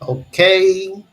Okay.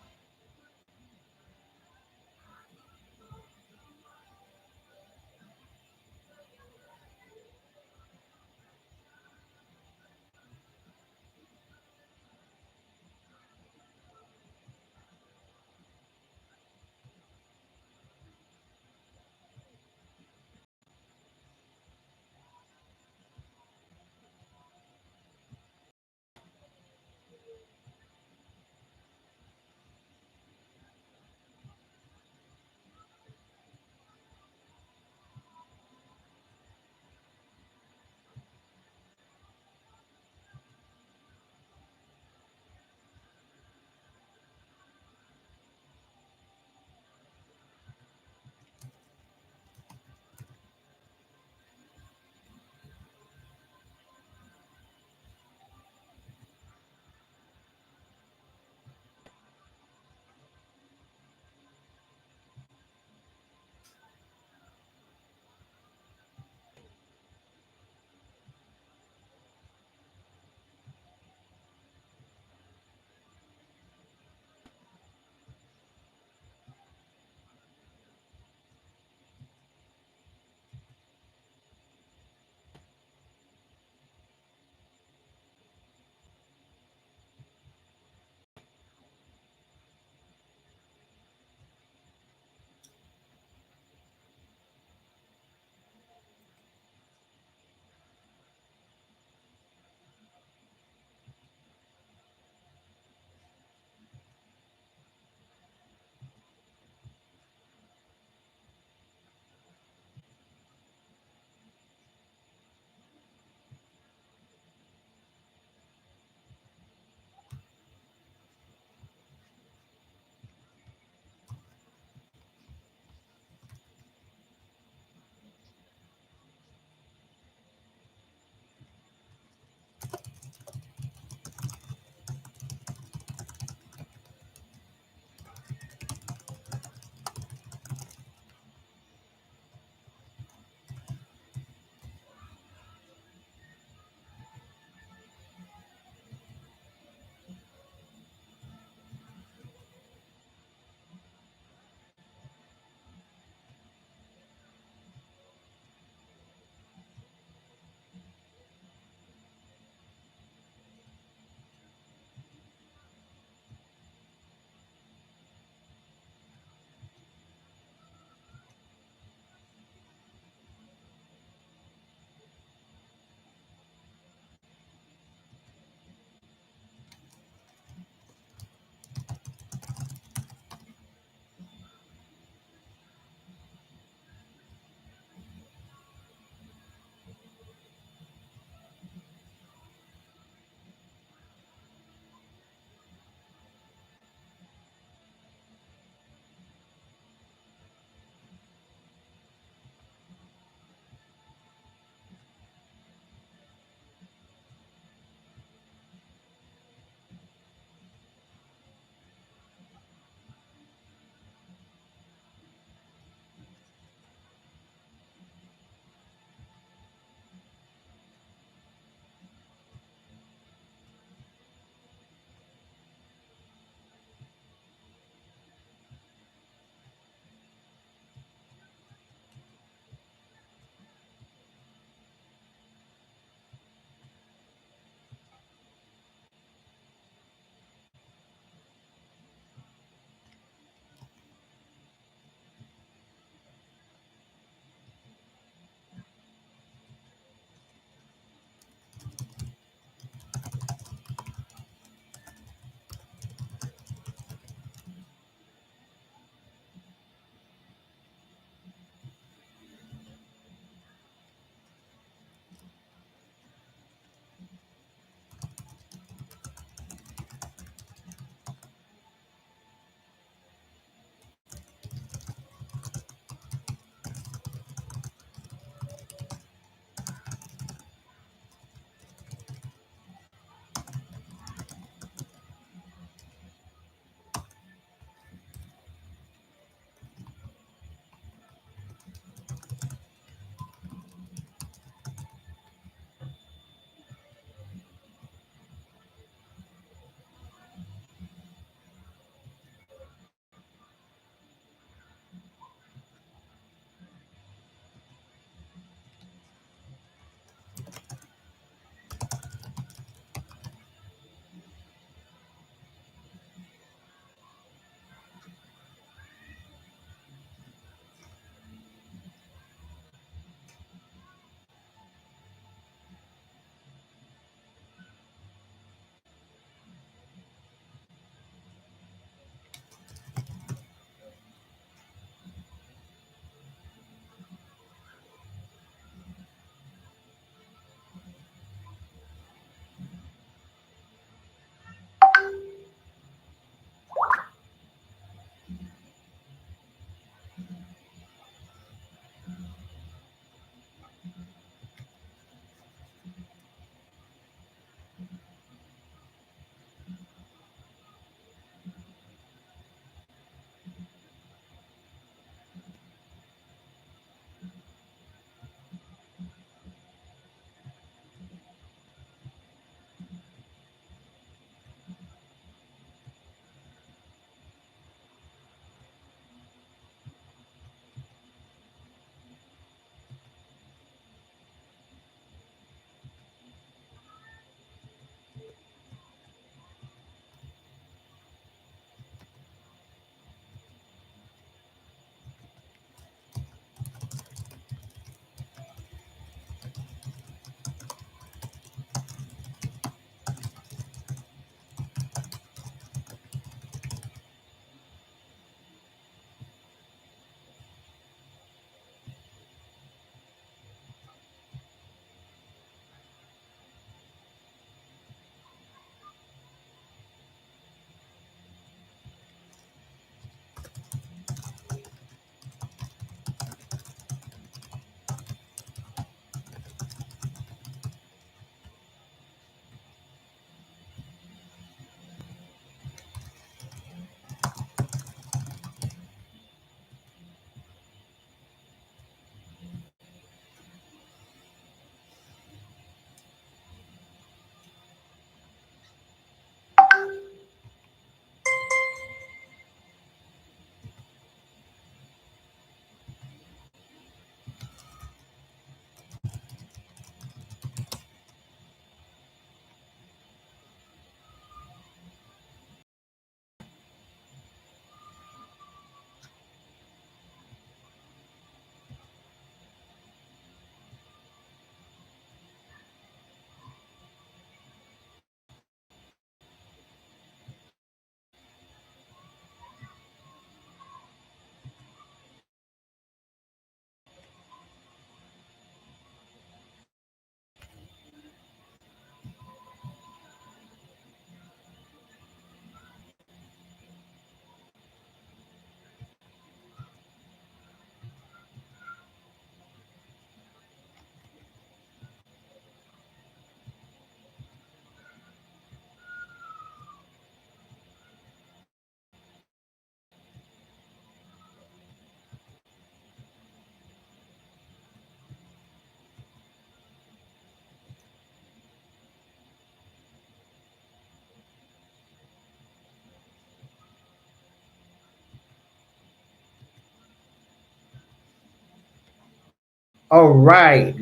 All right.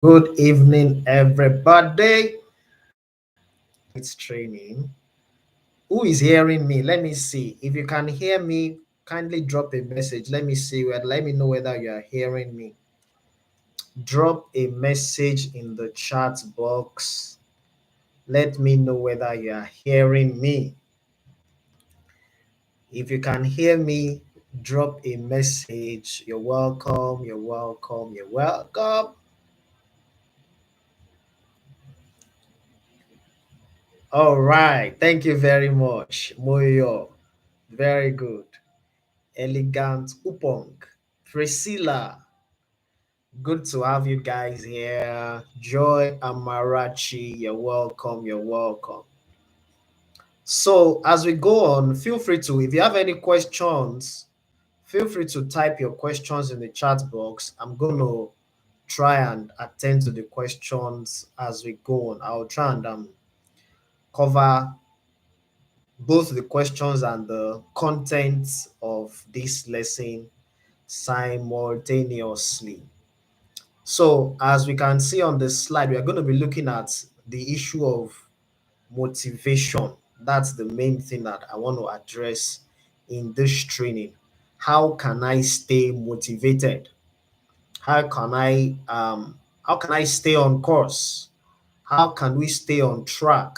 Good evening, everybody. It's training. Who is hearing me? Let me see. If you can hear me, kindly drop a message. Let me see. Let me know whether you are hearing me. Drop a message in the chat box. Let me know whether you are hearing me. If you can hear me, drop a message. You're welcome. You're welcome. You're welcome. All right. Thank you very much, Moyo. Very good. Elegant Upong. Priscilla. Good to have you guys here. Joy Amarachi. You're welcome. You're welcome. So, as we go on, feel free to, if you have any questions, feel free to type your questions in the chat box. I'm going to try and attend to the questions as we go on. I'll try and cover both the questions and the contents of this lesson simultaneously. So, as we can see on the slide, we are going to be looking at the issue of motivation. That's the main thing that I want to address in this training. How can I stay motivated? How can I how can I stay on course? How can we stay on track?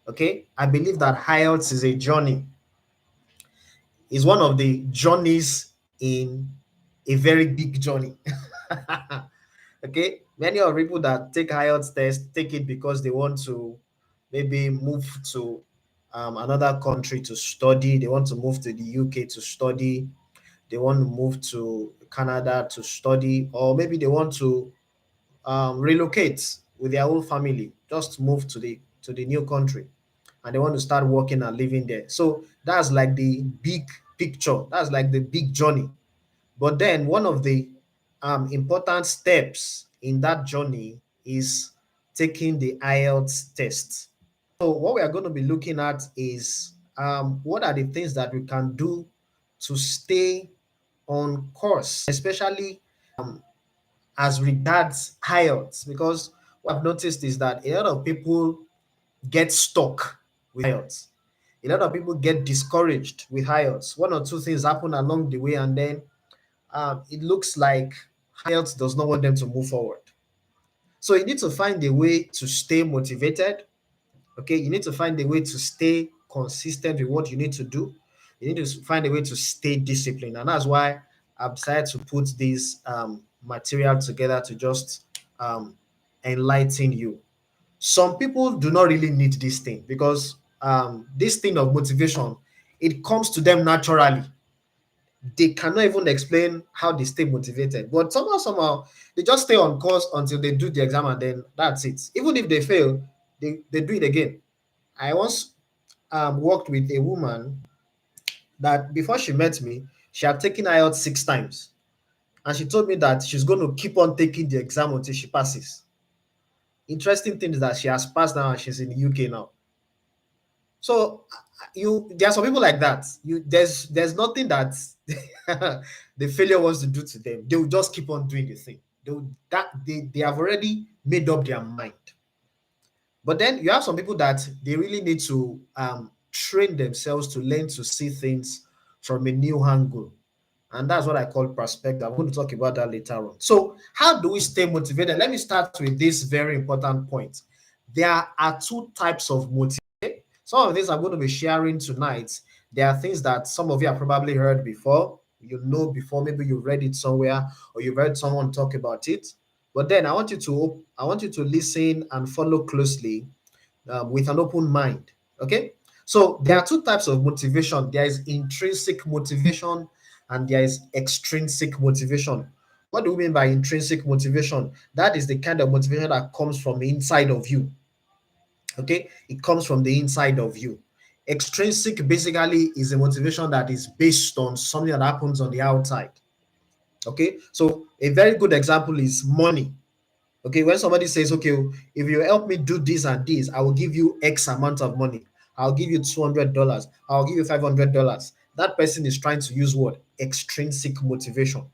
Okay, I believe that IELTS is a journey. Is one of the journeys in a very big journey. Okay, many of the people that take IELTS test take it because they want to maybe move to another country to study. They want to move to the UK to study. They want to move to Canada to study, or maybe they want to relocate with their whole family, just move to the new country, and they want to start working and living there. So that's like the big picture. That's like the big journey. But then one of the important steps in that journey is taking the IELTS test. So what we are going to be looking at is what are the things that we can do to stay on course, especially as regards IELTS, because what I've noticed is that a lot of people get stuck with IELTS. A lot of people get discouraged with IELTS. One or two things happen along the way, and then it looks like IELTS does not want them to move forward. So you need to find a way to stay motivated. Okay, you need to find a way to stay consistent with what you need to do. You need to find a way to stay disciplined, and that's why I've decided to put this material together to just um, enlighten you. Some people do not really need this thing because this thing of motivation, it comes to them naturally. They cannot even explain how they stay motivated. But somehow, they just stay on course until they do the exam and then that's it. Even if they fail, they do it again. I once worked with a woman that before she met me, she had taken IELTS 6 times. And she told me that she's going to keep on taking the exam until she passes. Interesting thing is that she has passed now and she's in the UK now. So you there are some people like that. There's nothing that the failure wants to do to them. They will just keep on doing the thing. They have already made up their mind. But then you have some people that they really need to train themselves to learn to see things from a new angle. And that's what I call perspective. I'm going to talk about that later on. So, how do we stay motivated? Let me start with this very important point. There are two types of motivation. Some of these I'm going to be sharing tonight. There are things that some of you have probably heard before. You know before, maybe you read it somewhere or you've heard someone talk about it. But then I want you to listen and follow closely with an open mind. Okay. So there are two types of motivation. There is intrinsic motivation and there is extrinsic motivation. What do we mean by intrinsic motivation? That is the kind of motivation that comes from the inside of you. Okay, it comes from the inside of you. Extrinsic basically is a motivation that is based on something that happens on the outside. Okay, so a very good example is money. Okay, when somebody says, okay, if you help me do this and this, I will give you X amount of money. I'll give you $200. I'll give you $500. That person is trying to use what? Extrinsic motivation.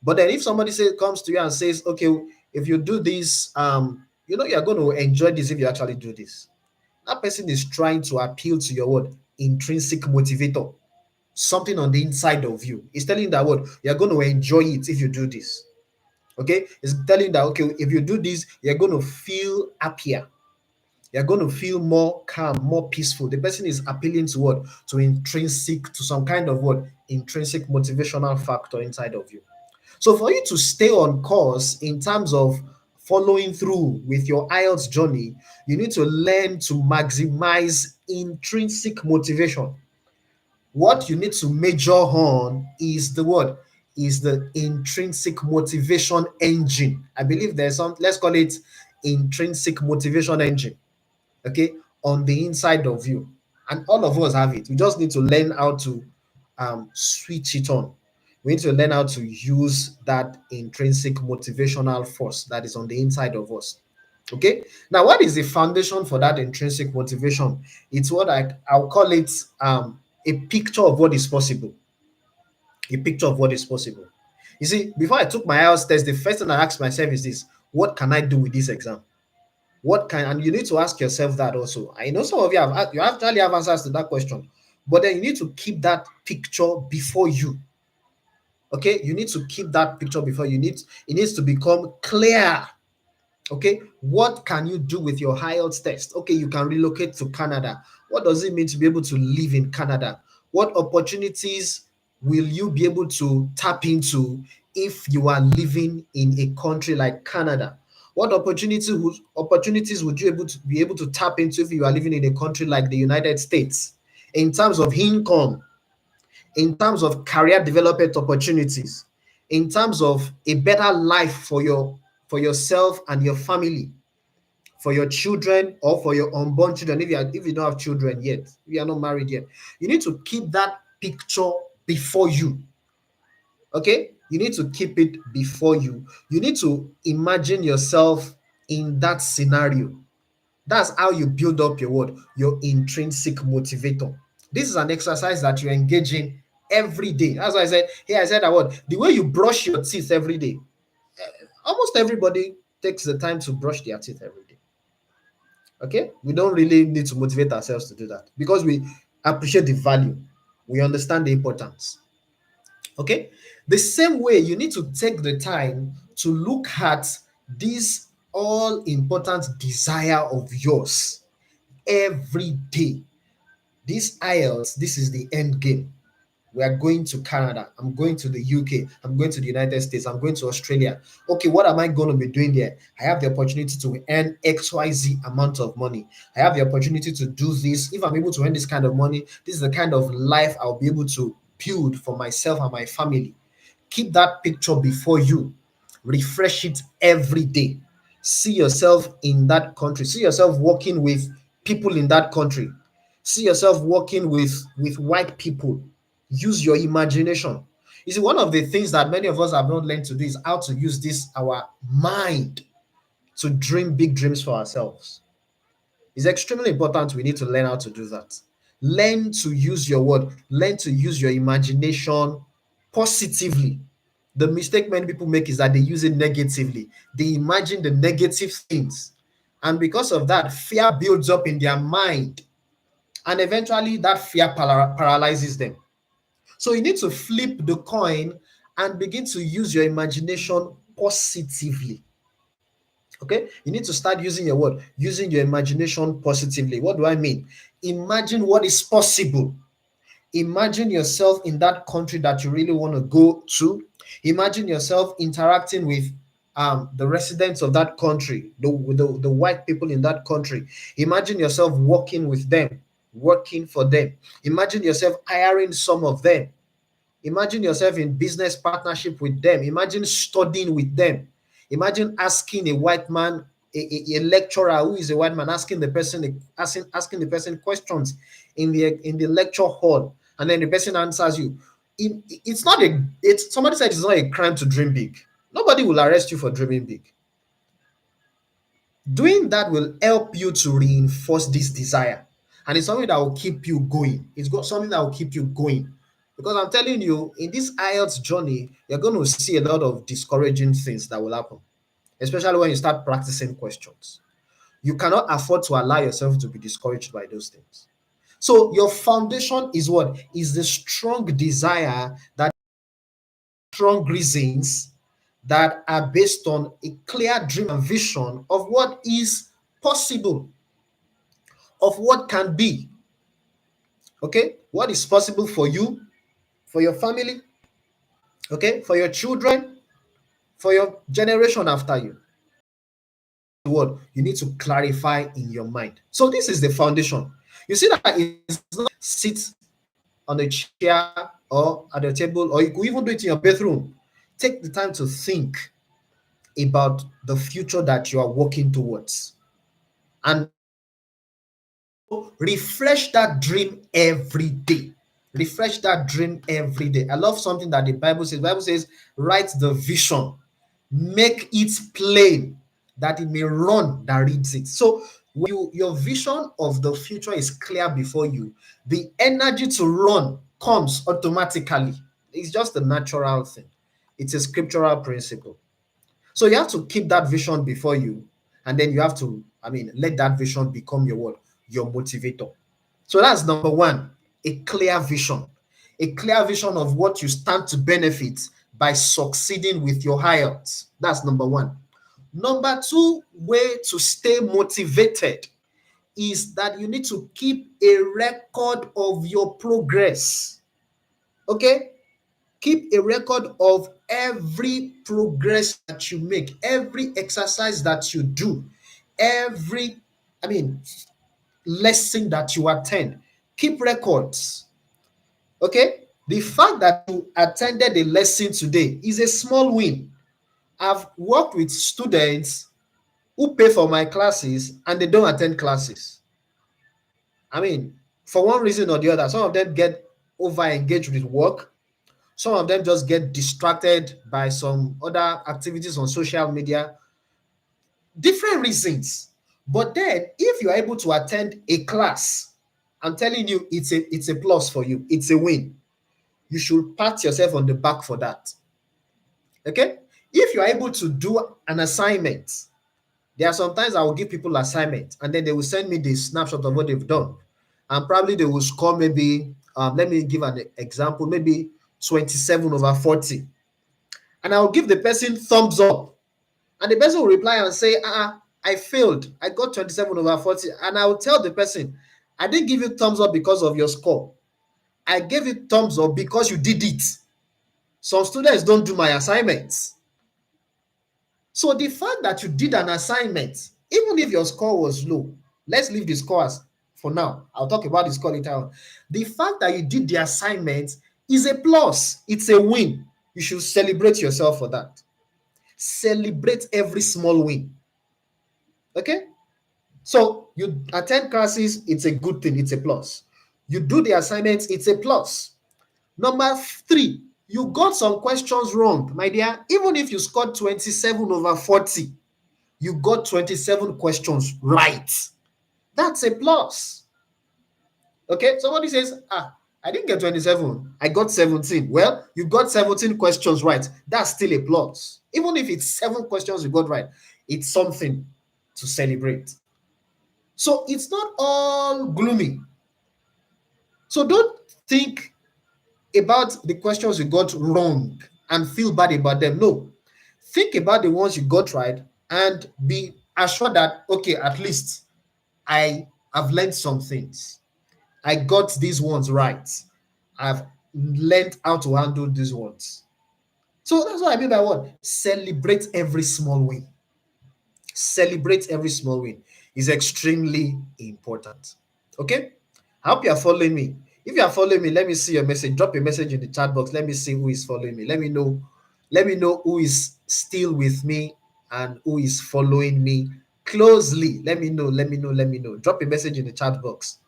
But then if somebody comes to you and says, okay, if you do this, you're going to enjoy this if you actually do this. That person is trying to appeal to your what? Intrinsic motivator. Something on the inside of you. It's telling you that what? You're going to enjoy it if you do this. Okay? It's telling you that, okay, if you do this, you're going to feel happier. You're going to feel more calm, more peaceful. The person is appealing to what? To some kind of what? Intrinsic motivational factor inside of you. So for you to stay on course in terms of following through with your IELTS journey, you need to learn to maximize intrinsic motivation. What you need to major on is the word is the intrinsic motivation engine. I believe there's some, let's call it intrinsic motivation engine, okay, on the inside of you. And all of us have it. We just need to learn how to switch it on. We need to learn how to use that intrinsic motivational force that is on the inside of us. Okay. Now, what is the foundation for that intrinsic motivation? It's what I'll call it a picture of what is possible. A picture of what is possible. You see, before I took my IELTS test, the first thing I asked myself is this: what can I do with this exam? And you need to ask yourself that also. I know some of you actually have answers to that question, but then you need to keep that picture before you. Okay, you need to keep that picture before you. It needs to become clear. Okay, what can you do with your IELTS test? Okay, you can relocate to Canada. What does it mean to be able to live in Canada? What opportunities will you be able to tap into if you are living in a country like Canada? What opportunities would you be able to tap into if you are living in a country like the United States in terms of income, in terms of career development opportunities, in terms of a better life for yourself and your family, for your children or for your unborn children, if you don't have children yet, if you are not married yet. You need to keep that picture before you. Okay, you need to keep it before you. You need to imagine yourself in that scenario. That's how you build up your intrinsic motivator. This is an exercise that you engage in every day. That's why I said that what the way you brush your teeth every day. Almost everybody takes the time to brush their teeth every day. Okay, we don't really need to motivate ourselves to do that because we appreciate the value, we understand the importance. Okay, the same way you need to take the time to look at this all important desire of yours every day. This IELTS, this is the end game. We are going to Canada. I'm going to the UK. I'm going to the United States. I'm going to Australia. Okay, what am I going to be doing there? I have the opportunity to earn XYZ amount of money. I have the opportunity to do this. If I'm able to earn this kind of money, this is the kind of life I'll be able to build for myself and my family. Keep that picture before you. Refresh it every day. See yourself in that country. See yourself working with people in that country. See yourself working with white people. Use your imagination. You see, one of the things that many of us have not learned to do is how to use this our mind to dream big dreams for ourselves. It's extremely important. We need to learn how to do that. Learn to use your word, learn to use your imagination positively. The mistake many people make is that they use it negatively. They imagine the negative things. And because of that, fear builds up in their mind. And eventually, that fear paralyzes them. So you need to flip the coin and begin to use your imagination positively. Okay, you need to start using your word, using your imagination positively. What do I mean? Imagine what is possible. Imagine yourself in that country that you really want to go to. Imagine yourself interacting with the residents of that country, the white people in that country. Imagine yourself working with them, working for them. Imagine yourself hiring some of them. Imagine yourself in business partnership with them. Imagine studying with them. Imagine asking a white man, a lecturer who is a white man, asking the person questions in the lecture hall, and then the person answers you. Somebody said it's not a crime to dream big. Nobody will arrest you for dreaming big. Doing that will help you to reinforce this desire, and it's something that will keep you going. It's got something that will keep you going. Because I'm telling you, in this IELTS journey, you're going to see a lot of discouraging things that will happen, especially when you start practicing questions. You cannot afford to allow yourself to be discouraged by those things. So your foundation is what? Is the strong desire, that strong reasons that are based on a clear dream and vision of what is possible, of what can be. Okay? What is possible for you, for your family, okay, for your children, for your generation after you. What you need to clarify in your mind. So this is the foundation. You see that it's not sit on a chair or at a table, or you could even do it in your bedroom. Take the time to think about the future that you are working towards, and refresh that dream every day. Refresh that dream every day. I love something that the Bible says. The Bible says, write the vision, make it plain, that it may run that reads it. So when your vision of the future is clear before you, the energy to run comes automatically. It's just a natural thing. It's a scriptural principle. So you have to keep that vision before you, and then you have to, let that vision become your what? Your motivator. So that's number one, a clear vision. A clear vision of what you stand to benefit by succeeding with your IELTS. That's number one. Number two way to stay motivated is that you need to keep a record of your progress. Okay? Keep a record of every progress that you make, every exercise that you do, every, lesson that you attend. Keep records. Okay? The fact that you attended a lesson today is a small win. I've worked with students who pay for my classes and they don't attend classes. For one reason or the other, some of them get over engaged with work. Some of them just get distracted by some other activities on social media. Different reasons. But then, if you are able to attend a class, I'm telling you, it's a plus for you. It's a win. You should pat yourself on the back for that. Okay? If you are able to do an assignment, there are sometimes I will give people assignments and then they will send me the snapshot of what they've done. And probably they will score maybe, let me give an example, maybe 27 over 40. And I'll give the person thumbs up. And the person will reply and say, I failed. I got 27 over 40. And I will tell the person, I didn't give you thumbs up because of your score. I gave you thumbs up because you did it. Some students don't do my assignments. So the fact that you did an assignment, even if your score was low, let's leave the scores for now. I'll talk about the score later on. The fact that you did the assignment is a plus. It's a win. You should celebrate yourself for that. Celebrate every small win. Okay? So you attend classes, it's a good thing, it's a plus. You do the assignments, it's a plus. Number three, you got some questions wrong, my dear. Even if you scored 27 over 40, you got 27 questions right. That's a plus. Okay, somebody says, I didn't get 27, I got 17. Well, you got 17 questions right. That's still a plus. Even if it's 7 questions you got right, it's something to celebrate. So it's not all gloomy. So don't think about the questions you got wrong and feel bad about them. No. Think about the ones you got right and be assured that, okay, at least I have learned some things. I got these ones right. I've learned how to handle these ones. So that's what I mean by what? Celebrate every small win. Celebrate every small win is extremely important. Okay? I hope you are following me. If you are following me, let me see your message. Drop a message in the chat box. Let me see who is following me. Let me know. Let me know who is still with me and who is following me closely. Let me know. Let me know. Let me know. Drop a message in the chat box.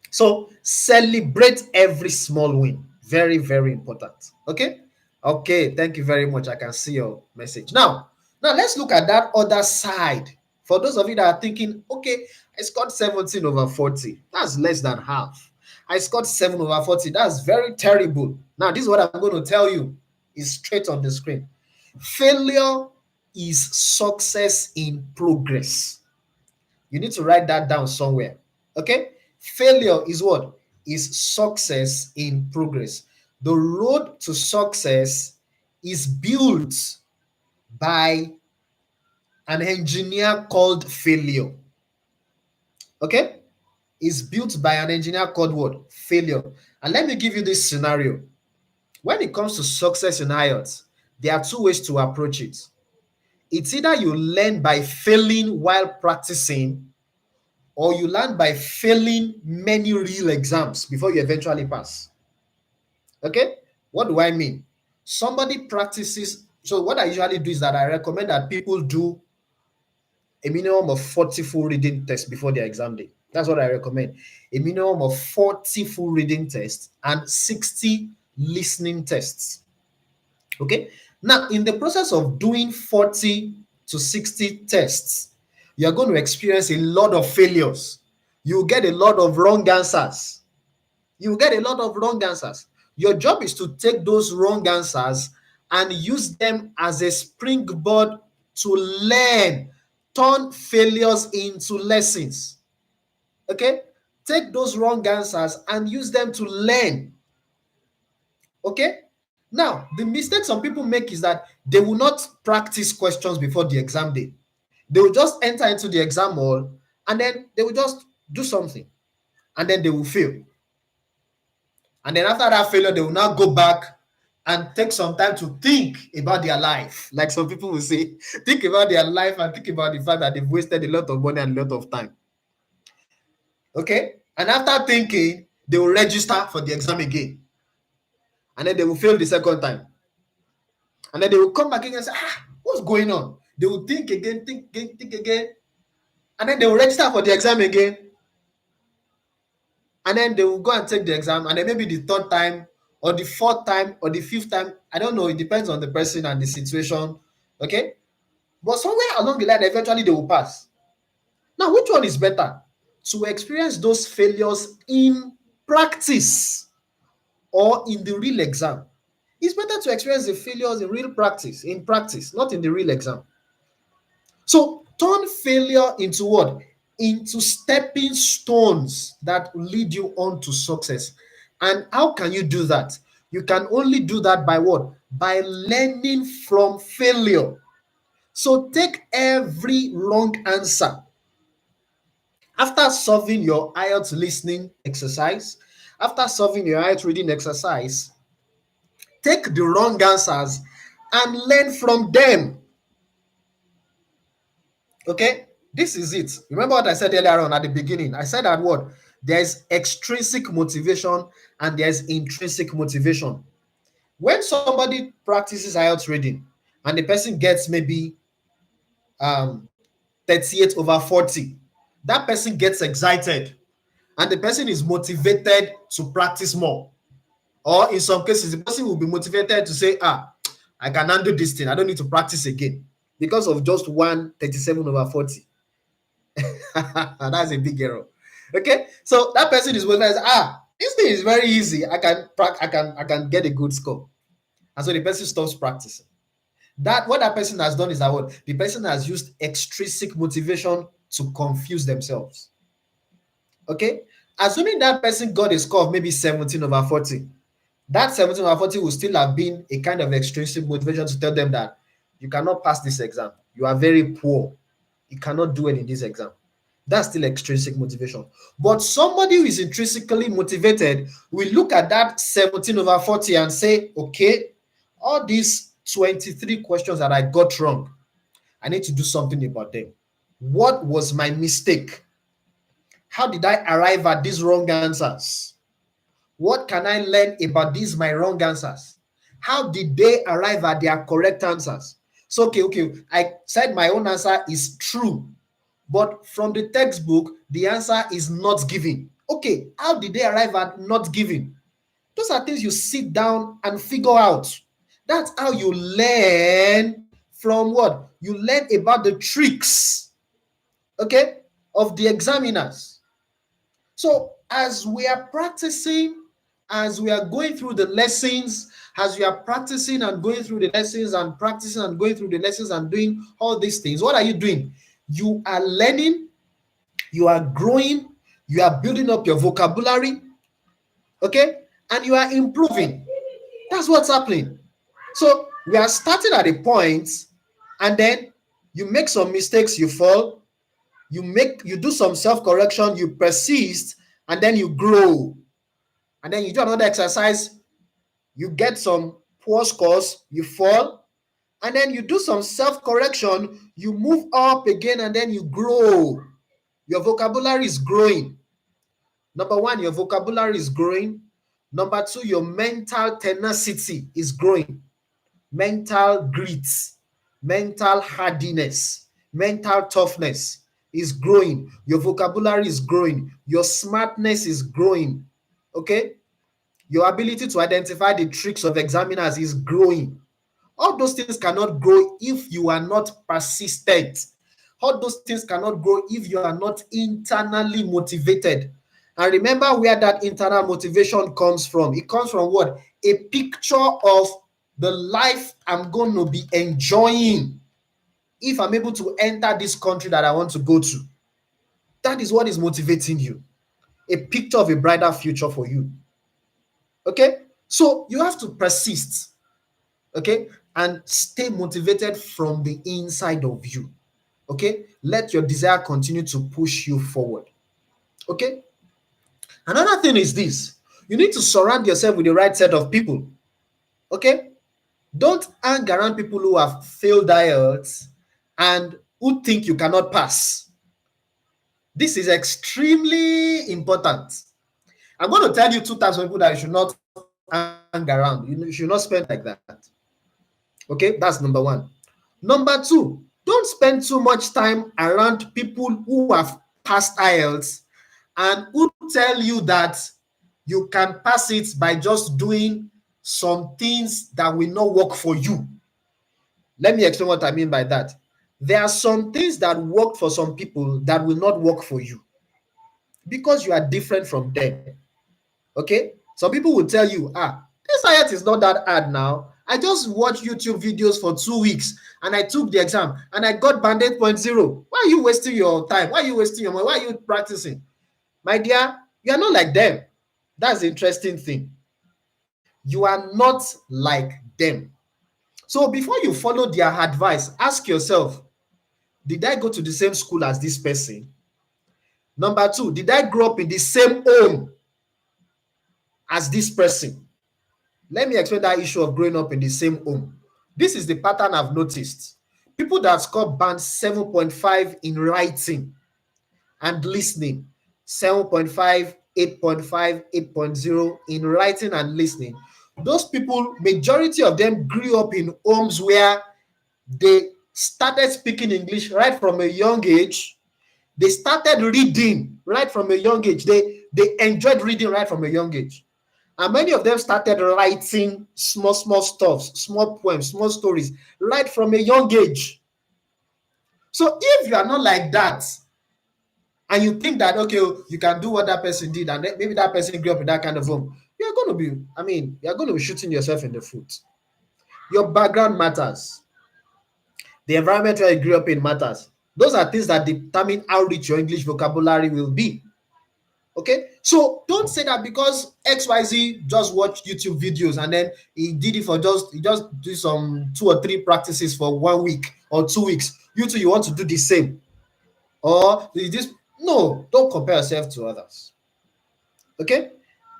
So celebrate every small win. Very, very important. Okay? Okay, thank you very much. I can see your message. Now let's look at that other side. For those of you that are thinking, okay, I scored 17 over 40. That's less than half. I scored 7 over 40. That's very terrible. Now, this is what I'm going to tell you. Is straight on the screen. Failure is success in progress. You need to write that down somewhere. Okay? Failure is what? Is success in progress. The road to success is built by an engineer called failure. Okay? Is built by an engineer called what? Failure. And let me give you this scenario. When it comes to success in IELTS, there are two ways to approach it. It's either you learn by failing while practicing, or you learn by failing many real exams before you eventually pass. Okay? What do I mean? Somebody practices. So, what I usually do is that I recommend that people do a minimum of 40 full reading tests before their exam day. That's what I recommend. A minimum of 40 full reading tests and 60 listening tests. Okay. Now, in the process of doing 40 to 60 tests, you're going to experience a lot of failures. You get a lot of wrong answers. You get a lot of wrong answers. Your job is to take those wrong answers and use them as a springboard to learn. Turn failures into lessons. Okay? Take those wrong answers and use them to learn. Okay? Now, the mistake some people make is that they will not practice questions before the exam day. They will just enter into the exam hall and then they will just do something and then they will fail. And then after that failure, they will now go back and take some time to think about their life. Like some people will say, think about their life and think about the fact that they've wasted a lot of money and a lot of time. Okay? And after thinking, they will register for the exam again. And then they will fail the second time. And then they will come back again and say, what's going on? They will think again, think again. And then they will register for the exam again. And then they will go and take the exam. And then maybe the third time or the fourth time or the fifth time, I don't know. It depends on the person and the situation. Okay? But somewhere along the line, eventually they will pass. Now, which one is better? To experience those failures in practice or in the real exam? It's better to experience the failures in practice, not in the real exam. So turn failure into what? Into stepping stones that lead you on to success. And how can you do that? You can only do that by what? By learning from failure. So take every wrong answer. After solving your IELTS listening exercise, after solving your IELTS reading exercise, take the wrong answers and learn from them. Okay, this is it. Remember what I said earlier on at the beginning? I said that what? There's extrinsic motivation and there's intrinsic motivation. When somebody practices IELTS reading and the person gets maybe 38 over 40, that person gets excited and the person is motivated to practice more. Or in some cases, the person will be motivated to say, I can handle this thing. I don't need to practice again because of just 37 over 40. That's a big error. Okay, so that person is motivated. This thing is very easy. I can get a good score, and so the person stops practicing. What that person has done is that what the person has used extrinsic motivation to confuse themselves. Okay, assuming that person got a score of maybe 17 over 40, that 17 over 40 will still have been a kind of extrinsic motivation to tell them that you cannot pass this exam. You are very poor. You cannot do it in this exam. That's still extrinsic motivation. But somebody who is intrinsically motivated will look at that 17 over 40 and say, okay, all these 23 questions that I got wrong, I need to do something about them. What was my mistake? How did I arrive at these wrong answers? What can I learn about these my wrong answers? How did they arrive at their correct answers? So, okay, I said my own answer is true, but from the textbook, the answer is not given. Okay, how did they arrive at not giving? Those are things you sit down and figure out. That's how you learn from what? You learn about the tricks, okay, of the examiners. So as we are practicing, as we are going through the lessons, as we are practicing and going through the lessons and practicing and going through the lessons and doing all these things, what are you doing? You are learning, you are growing, you are building up your vocabulary, okay? And you are improving. That's what's happening. So we are starting at a point, and then you make some mistakes, you fall, you do some self-correction, you persist, and then you grow. And then you do another exercise, you get some poor scores, you fall, and then you do some self-correction, you move up again, and then you grow. Your vocabulary is growing. Number one, your vocabulary is growing. Number two, your mental tenacity is growing. Mental grit, mental hardiness, mental toughness is growing. Your vocabulary is growing. Your smartness is growing. Okay? Your ability to identify the tricks of examiners is growing. All those things cannot grow if you are not persistent. All those things cannot grow if you are not internally motivated. And remember where that internal motivation comes from. It comes from what? A picture of the life I'm going to be enjoying if I'm able to enter this country that I want to go to. That is what is motivating you. A picture of a brighter future for you. Okay? So you have to persist. Okay? And stay motivated from the inside of you. Okay? Let your desire continue to push you forward. Okay? Another thing is this. You need to surround yourself with the right set of people. Okay? Don't hang around people who have failed IELTS and who think you cannot pass. This is extremely important. I'm going to tell you 2 types of people that you should not hang around. You should not spend like that. Okay, that's number one. Number two, don't spend too much time around people who have passed IELTS and who tell you that you can pass it by just doing some things that will not work for you. Let me explain what I mean by that. There are some things that work for some people that will not work for you because you are different from them. Okay? Some people will tell you, this IELTS is not that hard now. I just watched YouTube videos for 2 weeks and I took the exam and I got band 8.0. Why are you wasting your time? Why are you wasting your money? Why are you practicing? My dear, you are not like them. That's the interesting thing. You are not like them. So before you follow their advice, ask yourself, did I go to the same school as this person? Number two, did I grow up in the same home as this person? Let me explain that issue of growing up in the same home. This is the pattern I've noticed. People that score band 7.5 in writing and listening, 7.5, 8.5, 8.0 in writing and listening, those people, majority of them grew up in homes where they started speaking English right from a young age. They started reading right from a young age. They enjoyed reading right from a young age. And many of them started writing small stuff, small poems, small stories right from a young age. So if you are not like that, and you think that, okay, you can do what that person did, and maybe that person grew up in that kind of home, you're going to be shooting yourself in the foot. Your background matters. The environment where you grew up in matters. Those are things that determine how rich your English vocabulary will be. Okay, so don't say that because XYZ just watched YouTube videos and then he did it for he just do some 2 or 3 practices for 1 week or 2 weeks. You too, you want to do the same. Or this, no, don't compare yourself to others. Okay,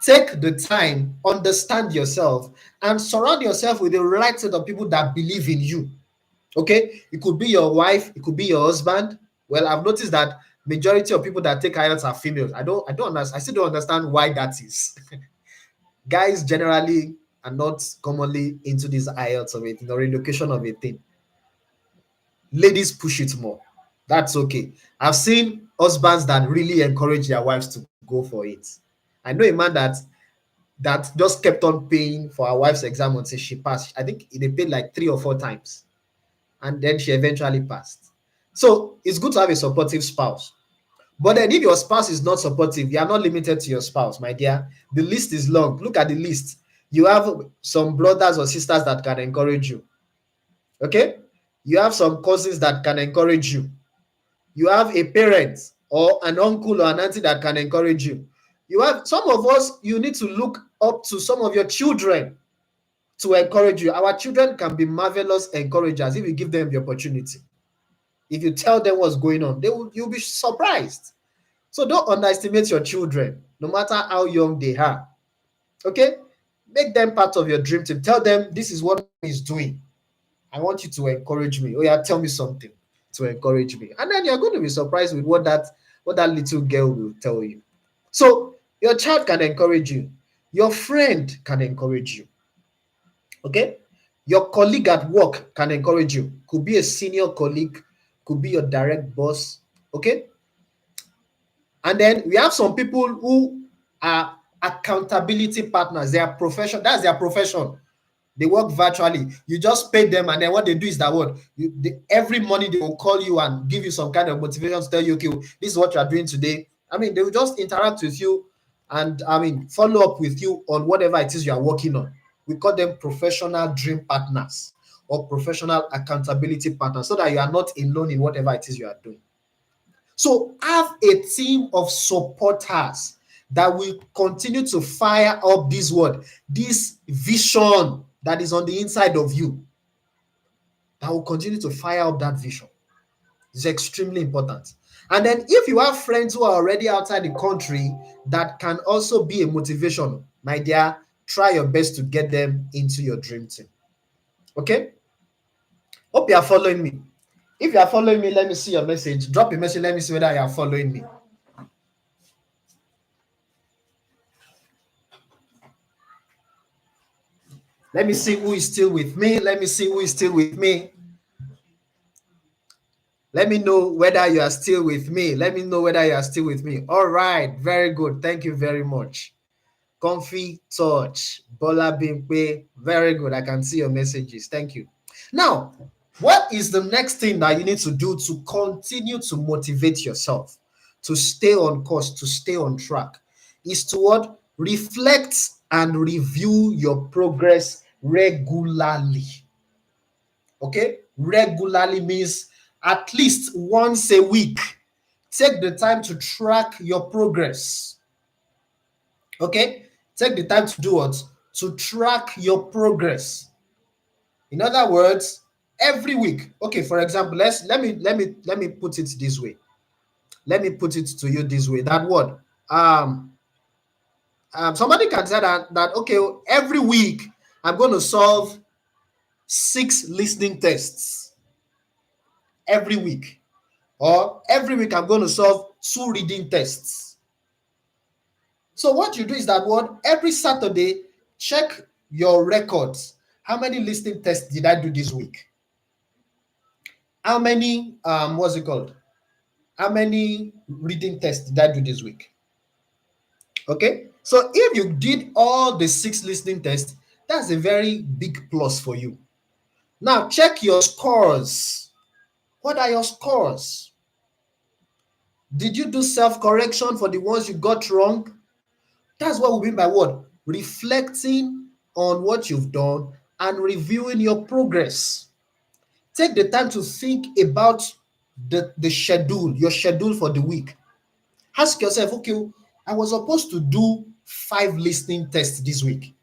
take the time, understand yourself, and surround yourself with the right set of people that believe in you. Okay, it could be your wife, it could be your husband. Well, I've noticed that majority of people that take IELTS are females. I still don't understand why that is. Guys generally are not commonly into this IELTS of it, the relocation of a thing. Ladies push it more. That's okay. I've seen husbands that really encourage their wives to go for it. I know a man that just kept on paying for our wife's exam until she passed. I think they paid like 3 or 4 times. And then she eventually passed. So it's good to have a supportive spouse. But then if your spouse is not supportive, you are not limited to your spouse, my dear. The list is long. Look at the list. You have some brothers or sisters that can encourage you. Okay? You have some cousins that can encourage you. You have a parent or an uncle or an auntie that can encourage you. You have some of us, you need to look up to some of your children to encourage you. Our children can be marvelous encouragers if you give them the opportunity. If you tell them what's going on, you'll be surprised. So don't underestimate your children, no matter how young they are. Okay? Make them part of your dream team. Tell them this is what is doing. I want you to encourage me. Oh yeah, tell me something to encourage me. And then you're going to be surprised with what that little girl will tell you. So your child can encourage you. Your friend can encourage you. Okay? Your colleague at work can encourage you. Could be a senior colleague, could be your direct boss. Okay? And then we have some people who are accountability partners. They are profession. That's their profession. They work virtually. You just pay them, and then what they do is that every morning they will call you and give you some kind of motivation to tell you, okay, this is what you are doing today. I mean, they will just interact with you and follow up with you on whatever it is you are working on. We call them professional dream partners or professional accountability partners, so that you are not alone in whatever it is you are doing. So have a team of supporters that will continue to fire up this vision that is on the inside of you, that will continue to fire up that vision. It's extremely important. And then if you have friends who are already outside the country that can also be a motivation, my dear, try your best to get them into your dream team. Okay? Hope you are following me. If you are following me, let me see your message. Drop a message. Let me see whether you are following me. Let me see who is still with me. Let me see who is still with me. Let me know whether you are still with me. Let me know whether you are still with me. All right. Very good. Thank you very much. Comfy Touch. Bola Bimpe. Very good. I can see your messages. Thank you. Now, what is the next thing that you need to do to continue to motivate yourself, to stay on course, to stay on track? Is to what? Reflect and review your progress regularly. Okay? Regularly means at least once a week. Take the time to track your progress. Okay? Take the time to do what? To track your progress. In other words, every week. Okay, for example, let me put it this way. Let me put it to you this way. That what? Somebody can say that okay, every week I'm going to solve 6 listening tests every week, or every week I'm going to solve 2 reading tests. So what you do is that what? Every Saturday, check your records. How many listening tests did I do this week? How many what's it called? How many reading tests did I do this week? Okay, so if you did all the 6 listening tests, that's a very big plus for you. Now check your scores. What are your scores? Did you do self-correction for the ones you got wrong? That's what we mean by what? Reflecting on what you've done and reviewing your progress. Take the time to think about the schedule, your schedule for the week. Ask yourself, okay, I was supposed to do 5 listening tests this week.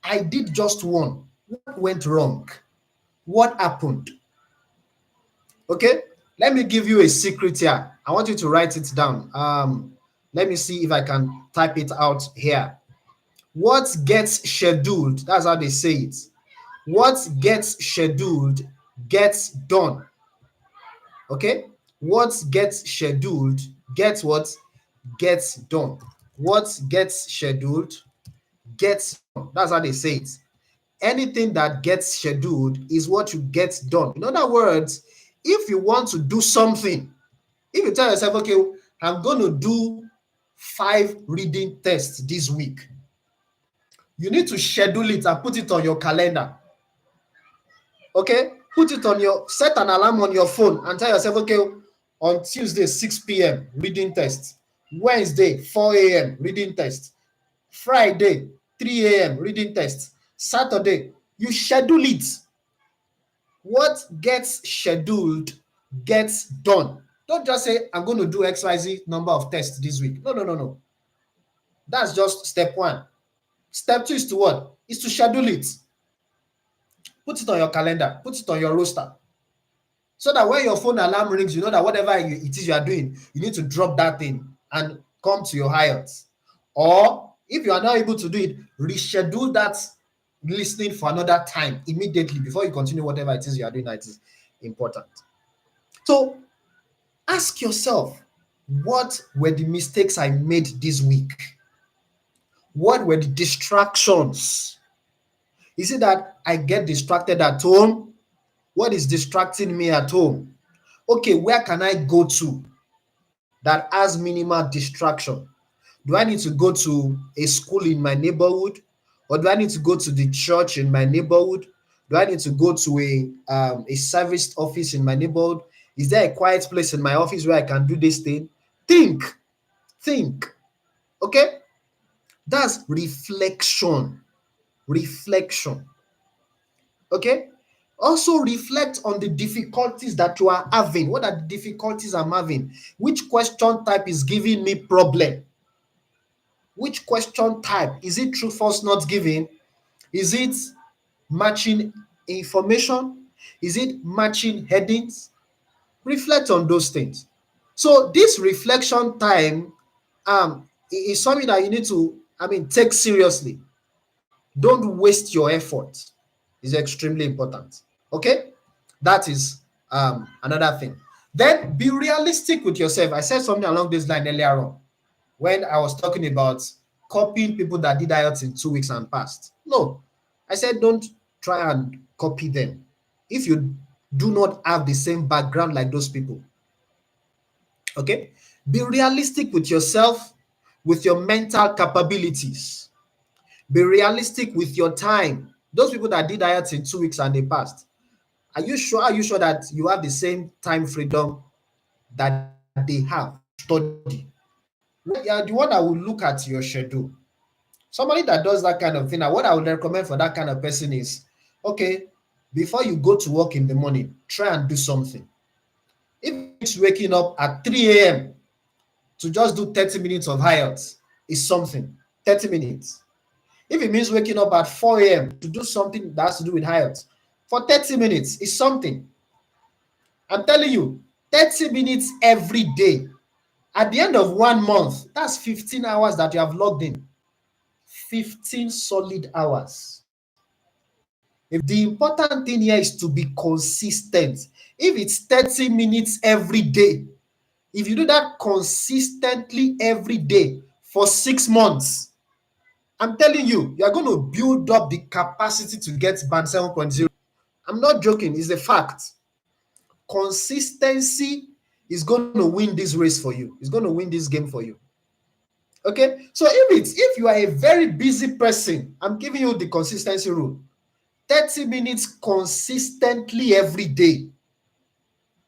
I did just 1. What went wrong? What happened? Okay, let me give you a secret here. I want you to write it down. Let me see if I can type it out here. What gets scheduled, that's how they say it. What gets scheduled gets done. Okay, what gets scheduled gets what? Gets done. What gets scheduled gets done. That's how they say it. Anything that gets scheduled is what you get done. In other words, if you want to do something, if you tell yourself, okay, I'm going to do 5 reading tests this week, you need to schedule it and put it on your calendar. Okay, put it on set an alarm on your phone and tell yourself, okay, On Tuesday, 6 p.m., reading test. Wednesday, 4 a.m., reading test. Friday, 3 a.m., reading test. Saturday, you schedule it. What gets scheduled gets done. Don't just say, I'm going to do XYZ number of tests this week. No, no, no, no. That's just step one. Step two is to what? Is to schedule it. Put it on your calendar. Put it on your roster. So that when your phone alarm rings, you know that whatever it is you are doing, you need to drop that thing and come to your IELTS. Or if you are not able to do it, reschedule that listening for another time immediately before you continue whatever it is you are doing that is important. So ask yourself, what were the mistakes I made this week? What were the distractions? Is it that I get distracted at home? What is distracting me at home? Okay, where can I go to that has minimal distraction? Do I need to go to a school in my neighborhood? Or do I need to go to the church in my neighborhood? Do I need to go to a service office in my neighborhood? Is there a quiet place in my office where I can do this thing? Think. Okay? That's reflection. Reflection. Okay? Also reflect on the difficulties that you are having. What are the difficulties I'm having? Which question type is giving me problem? Which question type? Is it true, false, not given? Is it matching information? Is it matching headings? Reflect on those things. So this reflection time is something that you need to, take seriously. Don't waste your effort. It's extremely important. Okay? That is another thing. Then be realistic with yourself. I said something along this line earlier on when I was talking about copying people that did IELTS in 2 weeks and passed. No, I said don't try and copy them. If you do not have the same background like those people, okay? Be realistic with yourself, with your mental capabilities. Be realistic with your time. Those people that did IELTS in 2 weeks and they passed, are you sure that you have the same time freedom that they have to study? Well, you are the one that will look at your schedule. Somebody that does that kind of thing, and what I would recommend for that kind of person is, okay, before you go to work in the morning, try and do something. If it's waking up at 3 a.m. to just do 30 minutes of IELTS, is something. 30 minutes. If it means waking up at 4 a.m. to do something that has to do with IELTS, for 30 minutes is something. I'm telling you, 30 minutes every day. At the end of 1 month, that's 15 hours that you have logged in. 15 solid hours. If the important thing here is to be consistent. If it's 30 minutes every day, if you do that consistently every day for 6 months, I'm telling you, you are going to build up the capacity to get band 7.0. I'm not joking, it's a fact. Consistency is going to win this race for you. It's going to win this game for you. Okay, so if you are a very busy person, I'm giving you the consistency rule. 30 minutes consistently every day.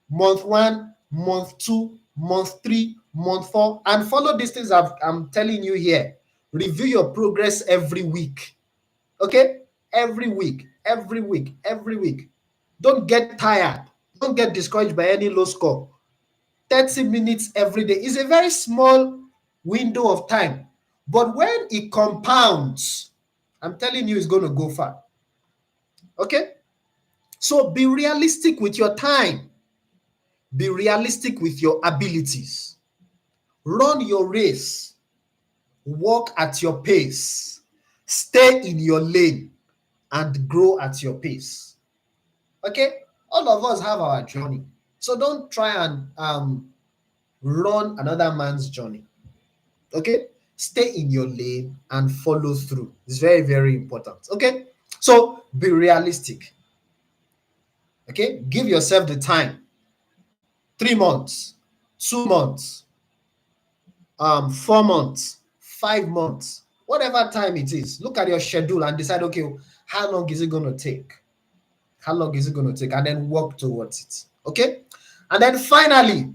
Month 1, month 2, month 3, month 4, and follow these things I'm telling you here. Review your progress every week. Okay, every week. Don't get tired. Don't get discouraged by any low score. 30 minutes every day is a very small window of time, but when it compounds, I'm telling you, it's going to go far. Okay, so be realistic with your time. Be realistic with your abilities. Run your race. Walk at your pace. Stay in your lane and grow at your pace. Okay, all of us have our journey, so don't try and run another man's journey. Okay, stay in your lane and follow through. It's very, very important. Okay, so be realistic. Okay, give yourself the time. 3 months, 2 months, 4 months, 5 months, whatever time it is. Look at your schedule and decide, okay, how long is it going to take? And then work towards it. Okay, and then finally,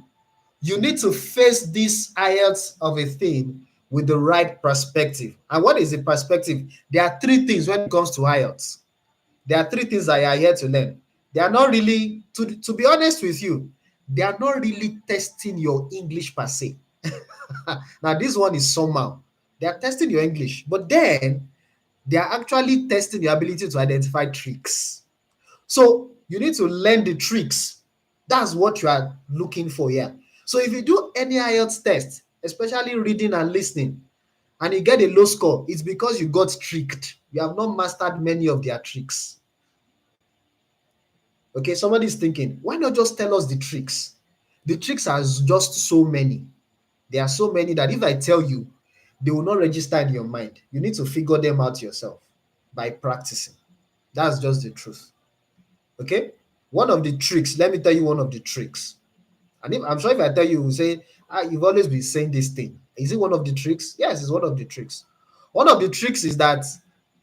You need to face this IELTS of a thing with the right perspective. And what is the perspective? There are three things when it comes to IELTS. There are three things that you are here to learn. They are not really, to be honest with you, they are not really testing your English per se. Now, this one is somehow. They are testing your English, but then they are actually testing your ability to identify tricks. So you need to learn the tricks. That's what you are looking for here. So if you do any IELTS test, especially reading and listening, and you get a low score, it's because you got tricked. You have not mastered many of their tricks. Okay, somebody's thinking, why not just tell us the tricks? The tricks are just so many. There are so many that if I tell you, they will not register in your mind. You need to figure them out yourself by practicing. That's just the truth. Okay? One of the tricks, let me tell you one of the tricks. And if, I'm sure if I tell you, you say, you've always been saying this thing. Is it one of the tricks? Yes, it's one of the tricks. One of the tricks is that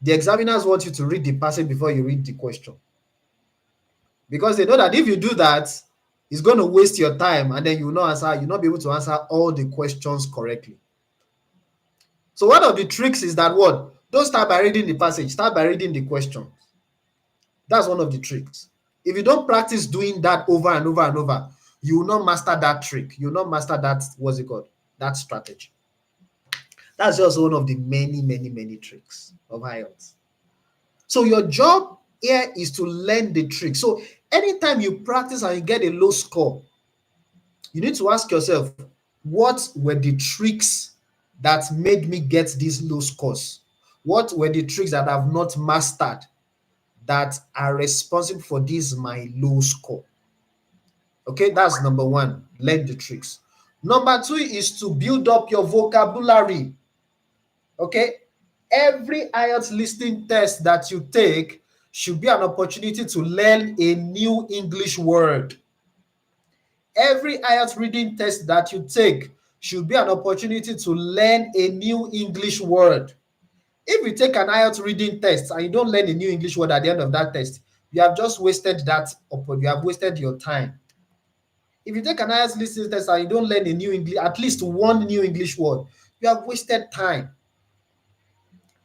the examiners want you to read the passage before you read the question. Because they know that if you do that, it's going to waste your time and then you'll not be able to answer all the questions correctly. So one of the tricks is that what? Don't start by reading the passage, start by reading the question. That's one of the tricks. If you don't practice doing that over and over and over, you will not master that trick. You will not master that, what's it called? That strategy. That's just one of the many, many, many tricks of IELTS. So your job here is to learn the trick. So anytime you practice and you get a low score, you need to ask yourself, what were the tricks that made me get these low scores? What were the tricks that I've not mastered that are responsible for this my low score? Okay, that's number one. Learn the tricks. Number two is to build up your vocabulary. Okay, every IELTS listening test that you take should be an opportunity to learn a new English word. Every IELTS reading test that you take should be an opportunity to learn a new English word. If you take an IELTS reading test and you don't learn a new English word at the end of that test, you have just wasted that, you have wasted your time. If you take an IELTS listening test and you don't learn a new English, at least one new English word, you have wasted time.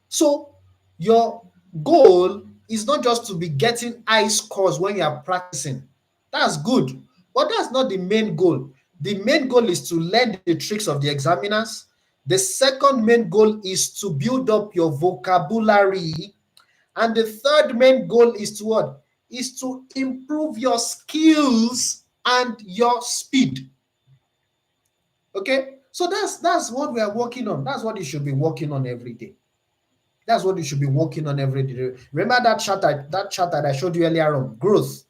So your goal is not just to be getting high scores when you are practicing. That's good, but that's not the main goal. The main goal is to learn the tricks of the examiners. The second main goal is to build up your vocabulary. And the third main goal is to what? Is to improve your skills and your speed. Okay? So that's what we are working on. That's what you should be working on every day. That's what you should be working on every day. Remember that chart that I showed you earlier on, growth.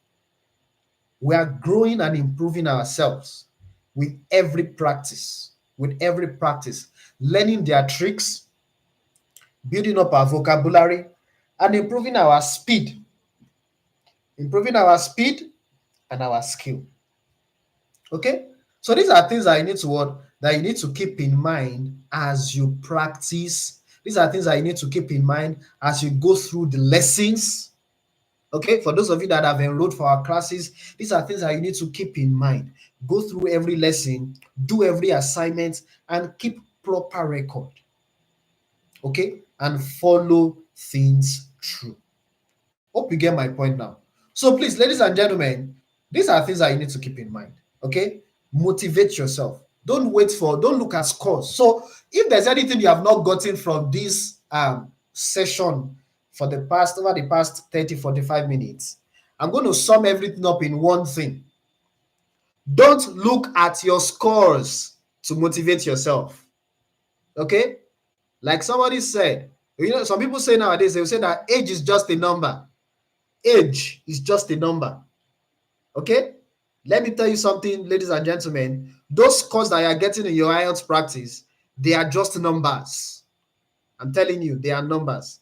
We are growing and improving ourselves with every practice. Learning their tricks, building up our vocabulary, and improving our speed. Improving our speed and our skill. Okay? So these are things that you need to keep in mind as you practice. These are things that you need to keep in mind as you go through the lessons. Okay, for those of you that have enrolled for our classes, these are things that you need to keep in mind. Go through every lesson, do every assignment, and keep proper record. Okay, and follow things through. Hope you get my point now. So please, ladies and gentlemen, these are things that you need to keep in mind. Okay, motivate yourself. Don't look at scores. So if there's anything you have not gotten from this session over the past 30, 45 minutes, I'm going to sum everything up in one thing. Don't look at your scores to motivate yourself. Okay? Like somebody said, some people say nowadays, they will say that age is just a number. Age is just a number. Okay? Let me tell you something, ladies and gentlemen. Those scores that you are getting in your IELTS practice, they are just numbers. I'm telling you, they are numbers.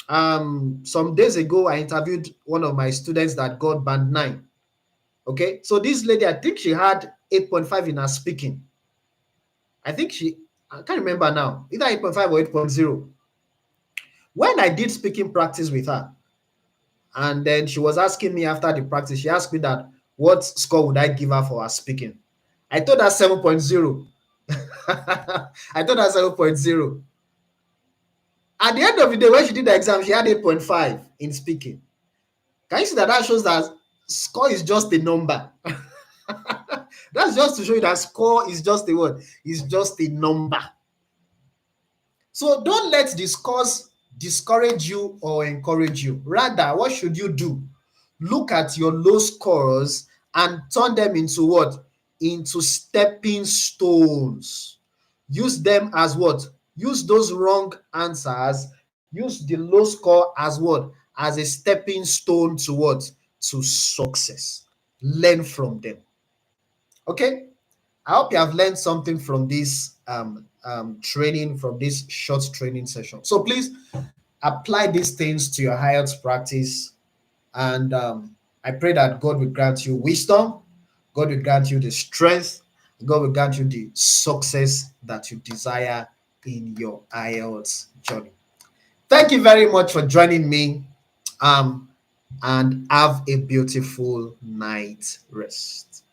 Some days ago, I interviewed one of my students that got band 9. Okay, so this lady, I think she had 8.5 in her speaking. I can't remember now, either 8.5 or 8.0. When I did speaking practice with her, and then she was asking me after the practice, she asked me that what score would I give her for her speaking? I thought that's 7.0. I thought that's 7.0. At the end of the day, when she did the exam, she had 8.5 in speaking. Can you see that? That shows that score is just a number. That's just to show you that score is just a word. It's just a number. So don't let the scores discourage you or encourage you. Rather, what should you do? Look at your low scores and turn them into what? Into stepping stones. Use them as what? Use those wrong answers. Use the low score as what? As a stepping stone to what? To success. Learn from them. Okay? I hope you have learned something from this training, from this short training session. So please apply these things to your IELTS practice, and I pray that God will grant you wisdom, God will grant you the strength, God will grant you the success that you desire in your IELTS journey. Thank you very much for joining me, and have a beautiful night rest.